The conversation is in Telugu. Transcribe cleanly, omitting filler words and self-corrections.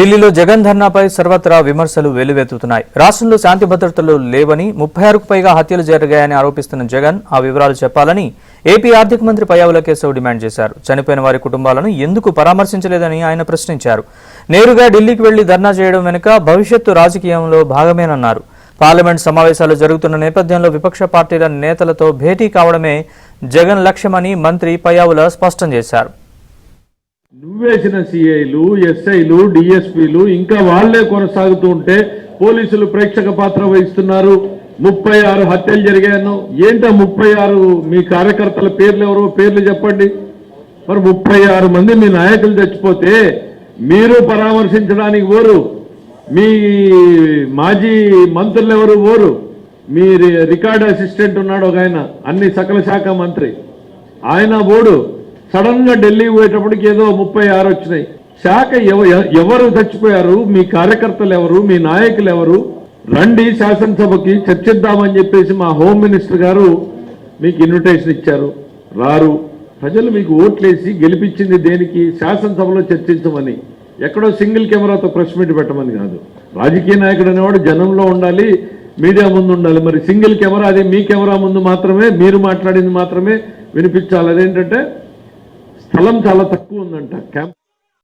ఢిల్లీలో జగన్ ధర్నాపై సర్వత్రా విమర్శలు వెల్లువెత్తుతున్నాయి. రాష్ట్రంలో శాంతి భద్రతలు లేవని, 36కు పైగా హత్యలు జరిగాయని ఆరోపిస్తున్న జగన్ ఆ వివరాలు చెప్పాలని ఏపీ ఆర్థిక మంత్రి పయ్యావుల కేశవ్ డిమాండ్ చేశారు. చనిపోయిన వారి కుటుంబాలను ఎందుకు పరామర్శించలేదని ఆయన ప్రశ్నించారు. నేరుగా ఢిల్లీకి వెళ్లి ధర్నా చేయడం వెనుక భవిష్యత్తు రాజకీయంలో భాగమేనన్నారు. పార్లమెంట్ సమావేశాలు జరుగుతున్న నేపథ్యంలో విపక్ష పార్టీల నేతలతో భేటీ కావడమే జగన్ లక్ష్యమని మంత్రి పయ్యావుల స్పష్టం చేశారు. నువ్వేసిన సిఐలు, ఎస్ఐలు, డిఎస్పీలు ఇంకా వాళ్లే కొనసాగుతూ ఉంటే పోలీసులు ప్రేక్షక పాత్ర వహిస్తున్నారు. 36 హత్యలు జరిగాను. ఏంటో 36 మీ కార్యకర్తల పేర్లు ఎవరో పేర్లు చెప్పండి. మరి 36 మంది మీ నాయకులు చచ్చిపోతే మీరు పరామర్శించడానికి ఓరు, మీ మాజీ మంత్రులు ఎవరు ఓరు, మీ రికార్డ్ అసిస్టెంట్ ఉన్నాడు ఒక ఆయన, అన్ని సకల శాఖ మంత్రి, ఆయన ఓడు. సడన్ గా ఢిల్లీ పోయేటప్పటికి ఏదో 36 వచ్చినాయి. శాఖ ఎవరు చచ్చిపోయారు, మీ కార్యకర్తలు ఎవరు, మీ నాయకులు ఎవరు, రండి శాసనసభకి చర్చిద్దామని చెప్పేసి మా హోమ్ మినిస్టర్ గారు మీకు ఇన్విటేషన్ ఇచ్చారు. రారు. ప్రజలు మీకు ఓట్లేసి గెలిపించింది దేనికి? శాసనసభలో చర్చించమని. ఎక్కడో సింగిల్ కెమెరాతో ప్రెస్ మీట్ పెట్టమని కాదు. రాజకీయ నాయకుడు అనేవాడు జనంలో ఉండాలి, మీడియా ముందు ఉండాలి. మరి సింగిల్ కెమెరా, అది మీ కెమెరా ముందు మాత్రమే మీరు మాట్లాడింది మాత్రమే వినిపించాలి. అదేంటంటే స్థలం చాలా తక్కువ ఉందంట క్యాంప్.